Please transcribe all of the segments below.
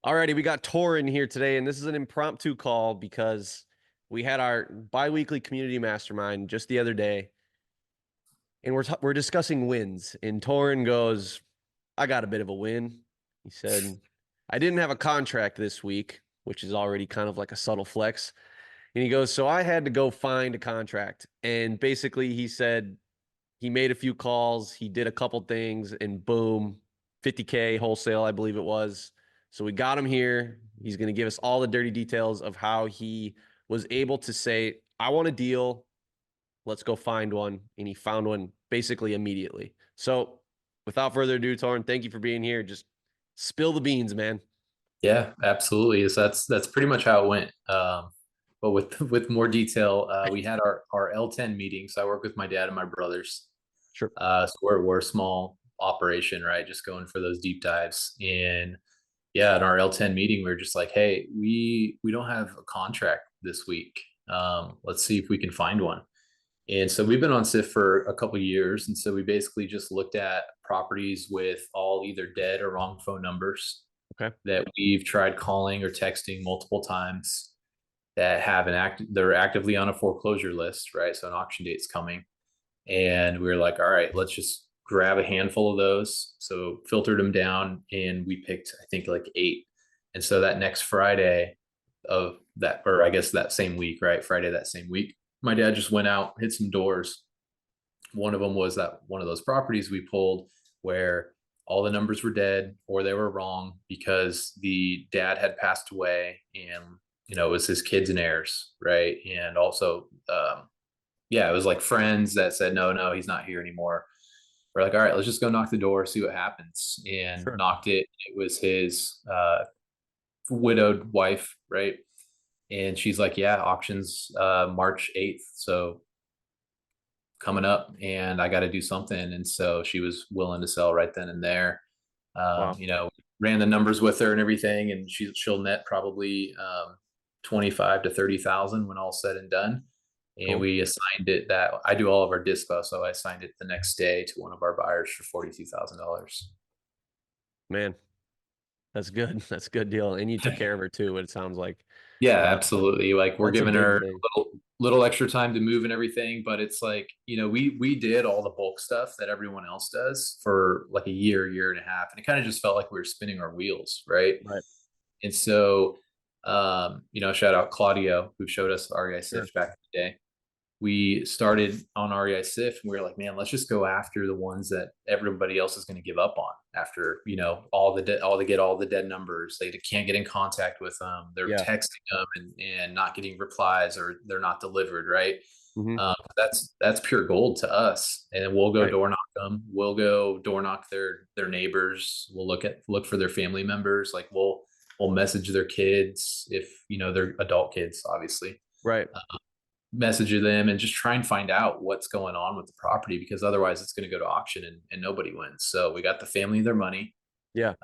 Alrighty, we got Torin here today, and this is an impromptu call because we had our bi-weekly community mastermind just the other day, and we're discussing wins. And Torin goes, "I got a bit of a win." He said, "I didn't have a contract this week," which is already kind of like a subtle flex. And he goes, "So I had to go find a contract." And basically, he said he made a few calls, he did a couple things, and boom, 50K wholesale, I believe it was. So we got him here. He's going to give us all the dirty details of how he was able to say, "I want a deal. Let's go find one." And he found one basically immediately. So without further ado, Torrin, thank you for being here. Just spill the beans, man. Yeah, absolutely. So that's pretty much how it went. But with more detail, we had our L10 meeting. So I work with my dad and my brothers. Sure. So we're a small operation, right? Just going for those deep dives. And yeah, in our L10 meeting, we were just like, hey, we don't have a contract this week. Let's see if we can find one. And so we've been on Sift for a couple of years, and so we basically just looked at properties with all either dead or wrong phone numbers Okay. that we've tried calling or texting multiple times that have they're actively on a foreclosure list, right? So an auction date's coming. And we were like, all right, let's just grab a handful of those. So filtered them down and we picked, I think, like 8. And so that next Friday of that, or I guess that same week, right? Friday that same week, my dad just went out, hit some doors. One of them was that one of those properties we pulled where all the numbers were dead or they were wrong because the dad had passed away, and it was his kids and heirs, right? And also, yeah, it was like friends that said, no, no, he's not here anymore. We're like, all right, let's just go knock the door, see what happens. And Sure. knocked it. It was his widowed wife, right? And she's like, yeah, auctions March 8th. So coming up, and I got to do something. And so she was willing to sell right then and there. Wow. Ran the numbers with her and everything, and she'll net probably 25 to 30,000 when all said and done. And Cool. we assigned it that I do all of our dispo, so I assigned it the next day to one of our buyers for $42,000. Man, that's good. That's a good deal. And you took care of her too, it sounds like. Yeah, Uh, absolutely. Like we're that's a giving big her a thing. little extra time to move and everything, but it's like, we did all the bulk stuff that everyone else does for like a year and a half. And it kind of just felt like we were spinning our wheels, right? Right. And so shout out Claudio, who showed us Sure. REISift back in the day. We started on REISift and we were like, man, let's just go after the ones that everybody else is going to give up on after, all the dead numbers. They can't get in contact with them. They're Yeah. texting them and not getting replies, or they're not delivered. Right. Hmm. That's pure gold to us. And then we'll go Right. door knock them. We'll go door knock their neighbors. We'll look for their family members. Like we'll message their kids if, they're adult kids, obviously, Right. message them and just try and find out what's going on with the property, because otherwise it's going to go to auction and nobody wins. So we got the family their money, Yeah.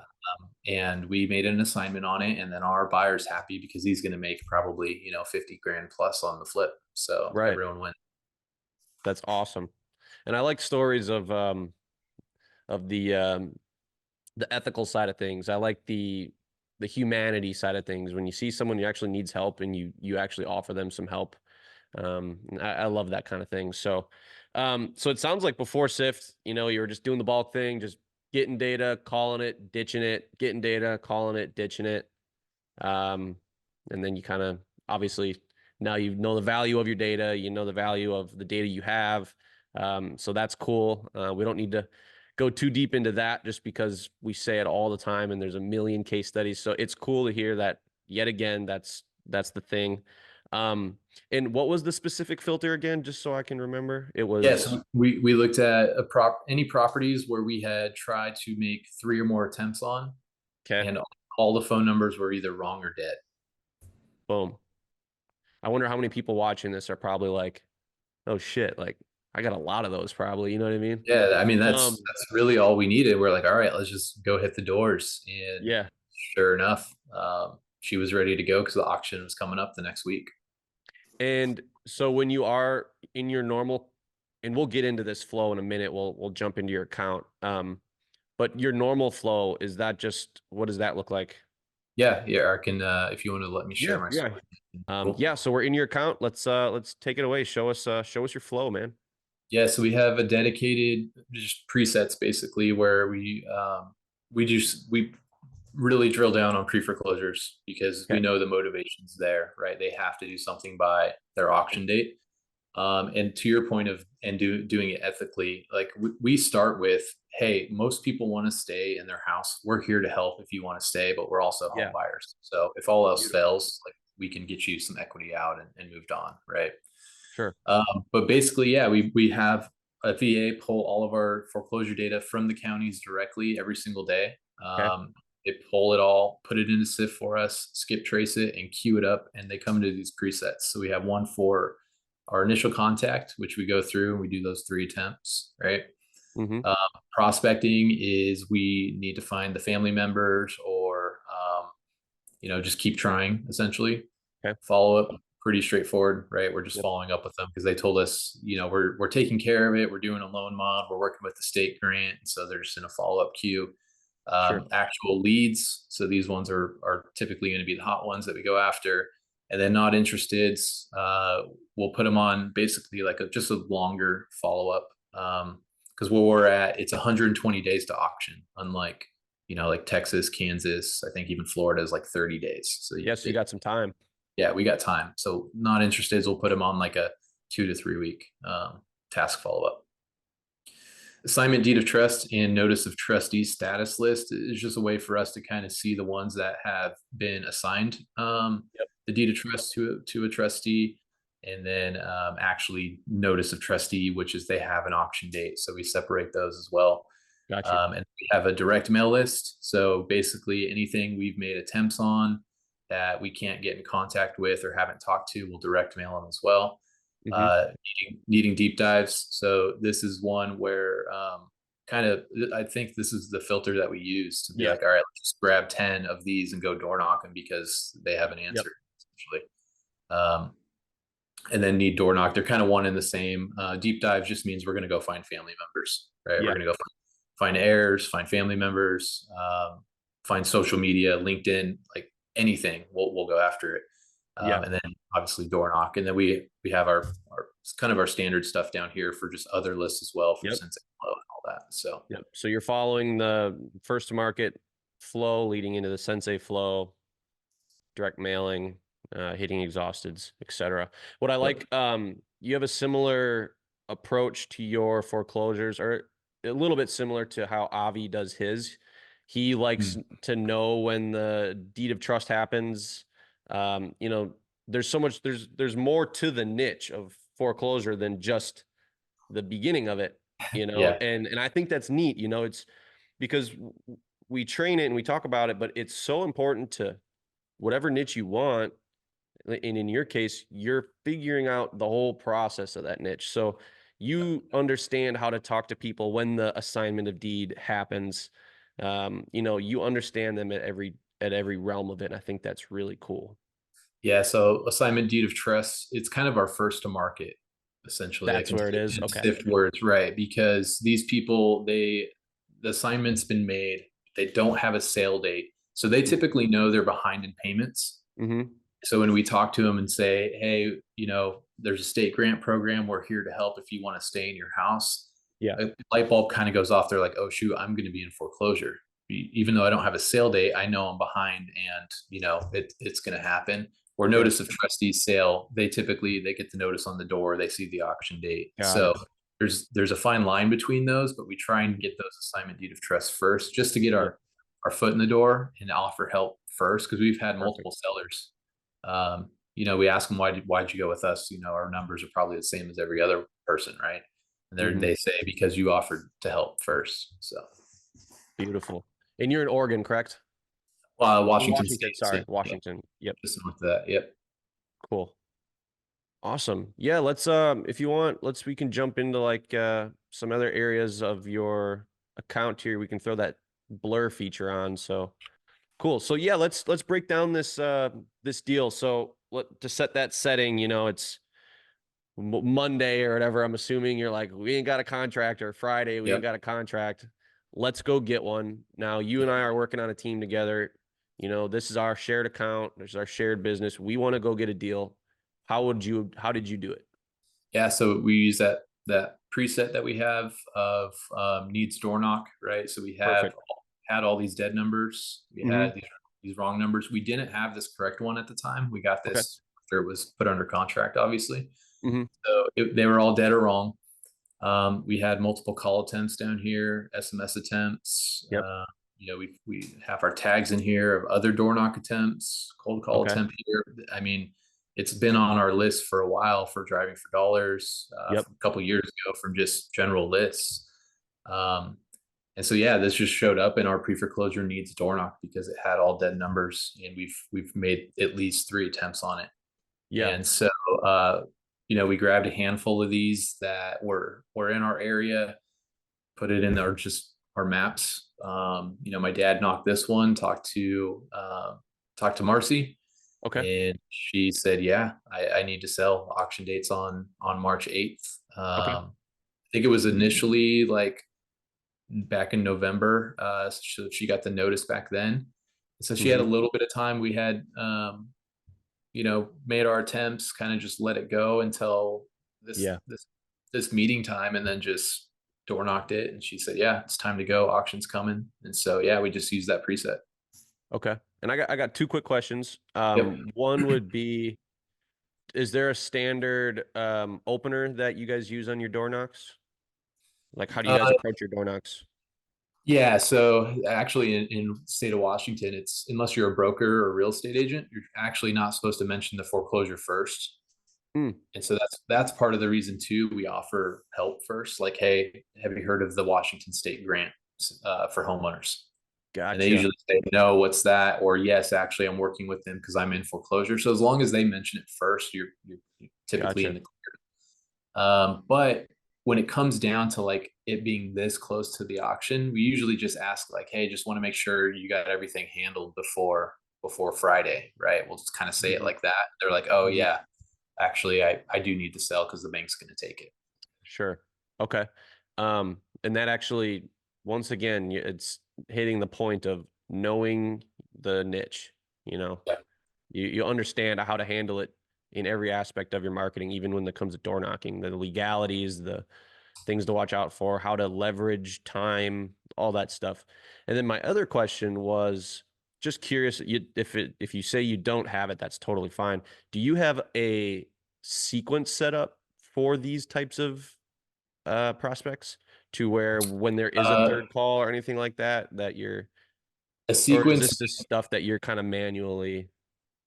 and we made an assignment on it, and then our buyer's happy because he's going to make probably 50 grand plus on the flip. So Right. everyone wins. That's awesome. And I like stories of the ethical side of things. I like the humanity side of things. When you see someone who actually needs help and you actually offer them some help. I love that kind of thing. So it sounds like before Sift, you were just doing the bulk thing, just getting data, calling it, ditching it, getting data, calling it, ditching it. Um, and then you kind of obviously now you know the value of your data, you know the value of the data you have. So that's cool. We don't need to go too deep into that just because we say it all the time and there's a million case studies. So it's cool to hear that yet again, that's the thing. Um, and what was the specific filter again, just so I can remember? It Yeah, was so we looked at any properties where we had tried to make 3 or more attempts on, okay, and all the phone numbers were either wrong or dead. boom. I wonder how many people watching this are probably like, oh shit, like I got a lot of those probably, you know what I mean? Yeah, I mean Um, that's really all we needed. We're like, all right, let's just go hit the doors. And yeah. sure enough, she was ready to go because the auction was coming up the next week. And so when you are in your normal, and we'll get into this flow in a minute, we'll jump into your account. But your normal flow, is that just what does that look like? Yeah, yeah. I can if you want to let me share Yeah, my yeah. screen. Cool. Yeah, so we're in your account. Let's take it away. Show us your flow, man. Yeah, so we have a dedicated just presets basically where we really drill down on pre-foreclosures because we Okay. know the motivation's there, right? They have to do something by their auction date. And to your point of doing it ethically, like we start with, hey, most people want to stay in their house. We're here to help if you want to stay, but we're also home Yeah. buyers. So if all else Beautiful. fails, like we can get you some equity out and moved on, right? Sure. But basically, yeah, we have a VA pull all of our foreclosure data from the counties directly every single day. Okay. They pull it all, put it into Sift for us, skip trace it, and queue it up, and they come into these presets. So we have one for our initial contact, which we go through and we do those 3 attempts, right? Mm-hmm. Uh, Prospecting is we need to find the family members or just keep trying essentially. Okay. Follow up, pretty straightforward, right? We're just Yep. following up with them because they told us, we're taking care of it. We're doing a loan mod. We're working with the state grant, so they're just in a follow up queue. Sure. Actual leads, so these ones are typically going to be the hot ones that we go after, and then not interested. We'll put them on basically like just a longer follow up because where we're at, it's 120 days to auction, unlike like Texas, Kansas, I think even Florida is like 30 days. So Yes, you got some time. yeah, we got time. So not interested, we'll put them on like a 2 to 3 week task follow up. Assignment deed of trust and notice of trustee status list is just a way for us to kind of see the ones that have been assigned Yep. the deed of trust to a trustee, and then actually notice of trustee, which is they have an auction date. So we separate those as well. Got you. And we have a direct mail list. So basically anything we've made attempts on that we can't get in contact with or haven't talked to, we'll direct mail them as well. Mm-hmm. Needing deep dives. So this is one where I think this is the filter that we use to be Yeah. like, all right, let's just grab 10 of these and go door knocking because they have an Yep. answer, essentially. And then need door knock. They're kind of one and the same. Deep dive just means we're going to go find family members, right? Yeah. We're going to go find heirs, find family members, find social media, LinkedIn, like anything. We'll go after it. Yeah. And then obviously door knock, and then we have our kind of our standard stuff down here for just other lists as well for Yep. Sensei Flow and all that. So Yep. So you're following the first to market flow leading into the Sensei flow, direct mailing, hitting exhausteds, etc. What I like, you have a similar approach to your foreclosures, or a little bit similar to how Avi does his. He likes to know when the deed of trust happens. There's so much, there's more to the niche of foreclosure than just the beginning of it, yeah, and I think that's neat, it's because we train it and we talk about it, but it's so important to whatever niche you want. And in your case, you're figuring out the whole process of that niche. So you understand how to talk to people when the assignment of deed happens. You understand them at every realm of it. And I think that's really cool. yeah. So assignment deed of trust, it's kind of our first to market, essentially. I That's can where it say is. in Okay. Sift words, right? Because these people, the assignment's been made, they don't have a sale date, so they typically know they're behind in payments. Mm-hmm. So when we talk to them and say, hey, there's a state grant program, we're here to help if you want to stay in your house, Yeah. a light bulb kind of goes off. They're like, oh shoot, I'm going to be in foreclosure. Even though I don't have a sale date, I know I'm behind, and it's going to happen. Or Sure. notice of trustee sale, they get the notice on the door, they see the auction date. Got So it. there's a fine line between those, but we try and get those assignment deed of trust first, just to get Yep. our foot in the door and offer help first, because we've had Perfect. multiple sellers. We ask them, why'd you go with us? Our numbers are probably the same as every other person, right? And they say, because you offered to help first. So Beautiful. And you're in Oregon, correct? Washington State. Sorry, State. Washington. Yep. Just north of that. Yep. Cool. Awesome. Yeah, let's if you want, we can jump into like some other areas of your account here. We can throw that blur feature on. So cool. So yeah, let's break down this this deal. So to set that setting, it's Monday or whatever. I'm assuming you're like, we ain't got a contract, or Friday, we ain't got a contract. Let's go get one. Now you and I are working on a team together. this is our shared account. This is our shared business. We want to go get a deal. How did you do it? Yeah, so we use that preset that we have of needs door knock, right? So we Perfect. had all these dead numbers. We Mm-hmm. had these wrong numbers. We didn't have this correct one at the time. We got Okay. this after it was put under contract, obviously. Mm-hmm. So they were all dead or wrong. We had multiple call attempts down here, SMS attempts. Yep. We have our tags in here of other door knock attempts, cold call Okay. attempt here. I mean, it's been on our list for a while for driving for dollars, Yep. from a couple years ago from just general lists. Um, and so yeah, this just showed up in our pre-foreclosure needs door knock because it had all dead numbers, and we've made at least 3 attempts on it. Yeah. And so, we grabbed a handful of these that were in our area, put it in our maps. My dad knocked this one, talked to Marcy, Okay. and she said, "Yeah, I need to sell. Auction dates on March 8th." Okay. I think it was initially like back in November. So she got the notice back then. So she had a Mm-hmm. little bit of time. We had made our attempts, kind of just let it go until this Yeah. this meeting time, and then just door knocked it. And she said, "Yeah, it's time to go. Auction's coming." And so yeah, we just used that preset. Okay. And I got 2 quick questions. Yep. One would be, is there a standard opener that you guys use on your door knocks? Like, how do you guys Uh, approach your door knocks? yeah. So actually, in state of Washington, it's unless you're a broker or real estate agent, you're actually not supposed to mention the foreclosure first. Hmm. And so that's part of the reason too. We offer help first. Like, hey, have you heard of the Washington State grant for homeowners? And they Gotcha. usually say, no, what's that? Or yes, actually, I'm working with them because I'm in foreclosure. So as long as they mention it first, you're typically in Gotcha. the clear. But when it comes down to like it being this close to the auction, we usually just ask like, hey, just want to make sure you got everything handled before Friday, right? We'll just kind of say it Mhm. like that. They're like, oh Mhm. yeah, actually, I do need to sell because the bank's going to take it. Sure. Okay. And that actually, once again, it's hitting the point of knowing the niche. You know, Yeah. you understand how to handle it in every aspect of your marketing, even when it comes to door knocking, the legalities, the things to watch out for, how to leverage time, all that stuff. And then my other question was just curious, if you say you don't have it, that's totally fine. Do you have a sequence set up for these types of prospects to where when there is a Uh, third call or anything like that, a or is sequence, this just stuff that you're kind of manually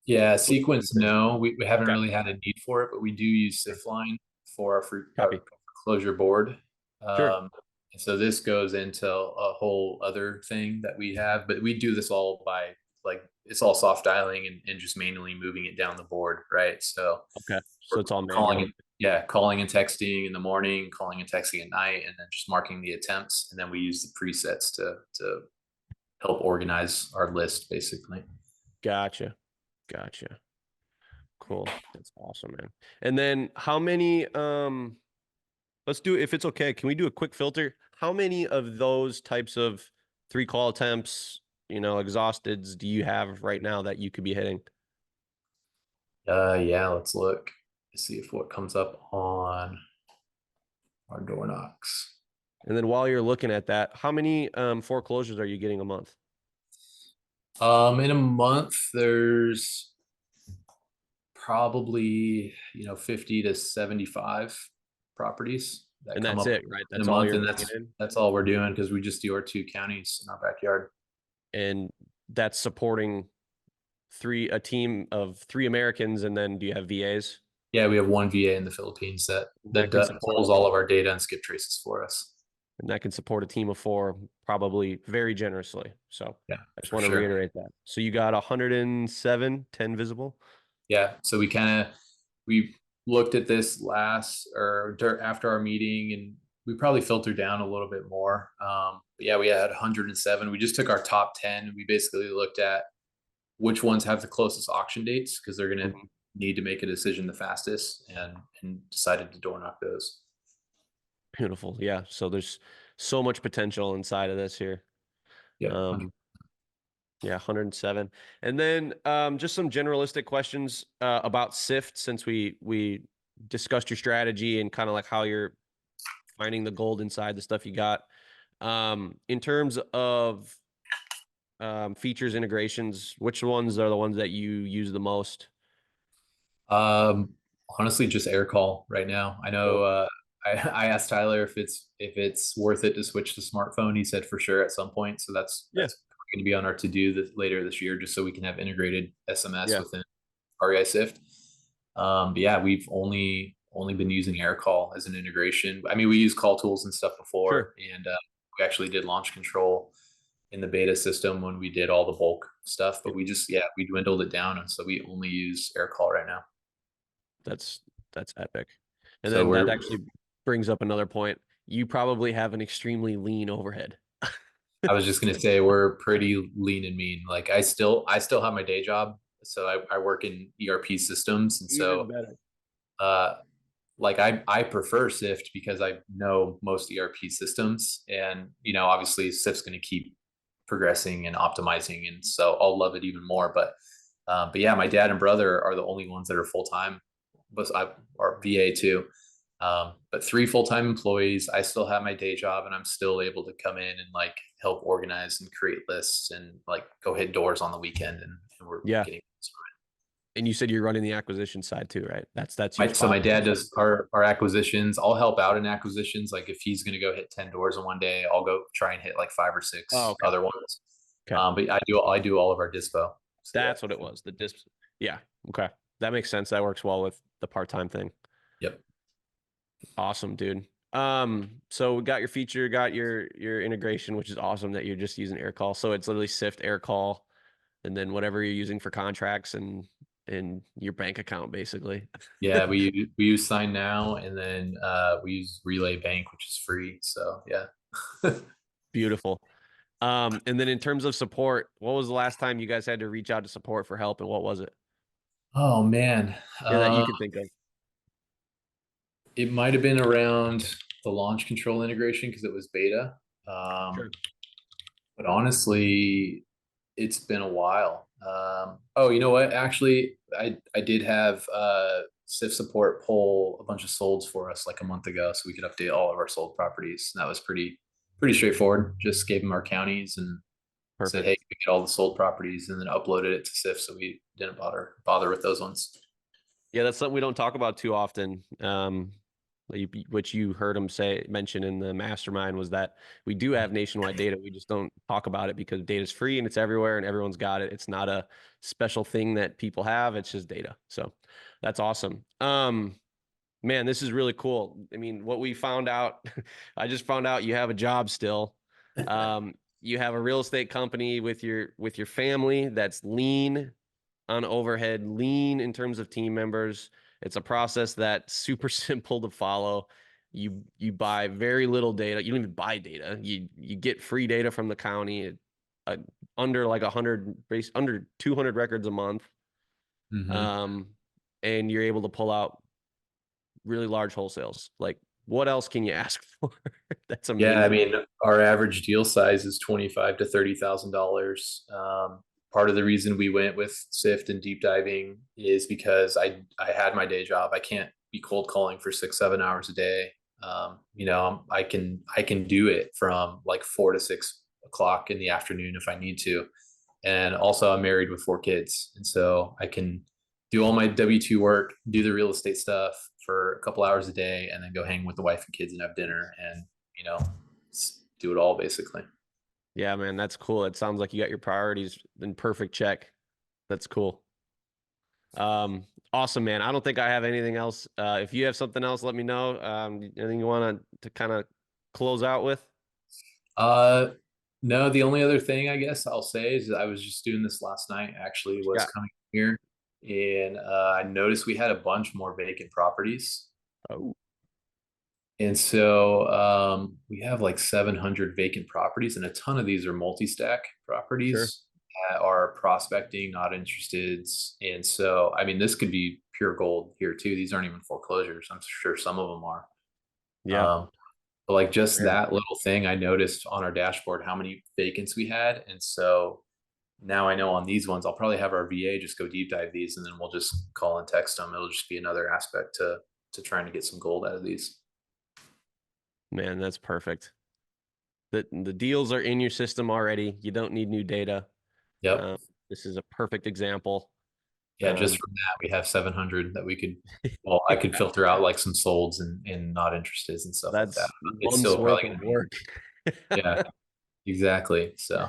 yeah, putting sequence. together? No, we haven't Okay. really had a need for it, but we do use Sure. Sifline for our Copy. foreclosure board. Sure. And so this goes into a whole other thing that we have, but we do this all by like it's all soft dialing and just manually moving it down the board, right? So Okay. we're So it's all calling manual. it, yeah, calling and texting in the morning, calling and texting at night, and then just marking the attempts, and then we use the presets to help organize our list, basically. Gotcha. Gotcha. Cool. That's awesome, man. And then how many let's do, if it's okay, can we do a quick filter? How many of those types of 3 call attempts, exhausteds do you have right now that you could be hitting? Yeah, let's look. See if what comes up on our door knocks. And then while you're looking at that, how many foreclosures are you getting a month? In a month, there's probably 50 to 75 properties that And come that's up it, right? in a That's all month, you're and bringing in. that's all we're doing because we just do our 2 counties in our backyard. And that's supporting a team of 3 Americans, and then do you have VAs? Yeah, we have one VA in the Philippines And that can support pulls all of our data and skip traces for us. a team of 4 probably very generously. So Yeah, I just for want to sure. reiterate that. So you got 107, 10 visible. Yeah, so we looked at this after our meeting, and we probably filtered down a little bit more. But yeah, we had 107. We just took our top 10. We basically looked at which ones have the closest auction dates because they're going to Mhm. need to make a decision the fastest, and decided to door knock those. Beautiful. Yeah. So there's so much potential inside of this here. Yep. Um, Yeah, 107. And then just some generalistic questions about Sift, since we discussed your strategy and kind of like how you're finding the gold inside the stuff you got. In terms of features, integrations, which ones are the ones that you use the most? Um, Honestly, just air call right now. I know. Cool. I asked Tyler if it's worth it to switch to smartphone. He said for sure at some point. So that's Yeah, going to be on our to do later this year, just so we can have integrated SMS yeah, within REISift. But yeah, we've only been using air call as an integration. I mean, we use call tools and stuff sure. before, and we actually did launch control in the beta system when we did all the bulk stuff. But Yep. we dwindled it down, and so we only use air call right now. That's that's epic. And So then that we're actually brings up another point. You probably have an extremely lean overhead. I was just gonna say we're pretty lean and mean. Like I still have my day job, so I work in ERP systems, and Even so better. uh, like I prefer Sift because I know most ERP systems, and obviously Sift's going to keep progressing and optimizing, and so I'll love it even more. But yeah, my dad and brother are the only ones that are full time, but I are VA too. But 3 full-time employees. I still have my day job, and I'm still able to come in and like help organize and create lists and like go hit doors on the weekend, and we're Yeah. getting. And you said you're running the acquisition side too, right? That's your So my spot. dad does our acquisitions. I'll help out in acquisitions. Like if he's going to go hit 10 doors in one day, I'll go try and hit like 5 or Oh, 6 okay. other ones. Okay. But I do all of our dispo. So yeah. That's what it was. The disp. Yeah. Okay. That makes sense. That works well with the part-time thing. Yep. Awesome, dude. So we got your feature, got your integration, which is awesome that you're just using AirCall. So it's literally Sift AirCall, and then whatever you're using for contracts and your bank account, basically. Yeah, we use Sign Now, and then we use Relay Bank, which is free. So yeah. Beautiful. And then in terms of support, what was the last time you guys had to reach out to support for help, and what was it? Oh man. Yeah, that you Uh, can think of. it might have been around the launch control integration because it was beta. Um, Sure. but honestly, it's been a while. Oh, you know what? Actually, I did have SIF support pull a bunch of solds for us like a month ago, so we could update all of our sold properties. And that was pretty straightforward. Just gave them our counties and said, Perfect. "Hey, we get all the sold properties," and then uploaded it to SIF, so we didn't bother with those ones. Yeah, that's something we don't talk about too often. Which you heard him mention in the mastermind was that we do have nationwide data. We just don't talk about it because data is free and it's everywhere and everyone's got it. It's not a special thing that people have. It's just data. So that's awesome. Man, this is really cool. I mean, what we found out, I just found out you have a job still. You have a real estate company with your family that's lean on overhead, lean in terms of team members. It's a process that's super simple to follow. You buy very little data. You don't even buy data. You get free data from the county, uh, under like 100 under 200 records a month. Hmm. Um, and you're able to pull out really large wholesales. Like, what else can you ask for? That's Yeah, I amazing. mean, our average deal size is $25,000 to $30,000. Part of the reason we went with Sift and deep diving is because I had my day job. I can't be cold calling for 6 7 hours a day. I can do it from like 4 to 6 o'clock in the afternoon if I need to. And also, I'm married with 4 kids, and so I can do all my W-2 work, do the real estate stuff for a couple hours a day, and then go hang with the wife and kids and have dinner, and you know, do it all basically. Yeah, man, that's cool. It sounds like you got your priorities in perfect check. That's cool. Awesome, man. I don't think I have anything else. If you have something else, let me know. Anything you want to kind of close out with? Uh, no, the only other thing I guess I'll say is I was just doing this last night. Actually, was Yeah. coming here, and I noticed we had a bunch more vacant properties. Oh, And so we have like 700 vacant properties, and a ton of these are multi-stack sure. properties that are prospecting, not interested. And so, I mean, this could be pure gold here too. These aren't even foreclosures. I'm sure some of them are. Yeah. Um, but like just Man. that little thing, I noticed on our dashboard how many vacants we had. And so now I know on these ones, I'll probably have our VA just go deep dive these, and then we'll just call and text them. It'll just be another aspect to trying to get some gold out of these. Man, that's perfect. The deals are in your system already. You don't need new data. Yep. This is a perfect example. Yeah, just from that, we have 700 that we could, well, I could filter out like some solds and not interested and stuff like that. That's It's months still worth probably of gonna be, work. yeah, exactly. So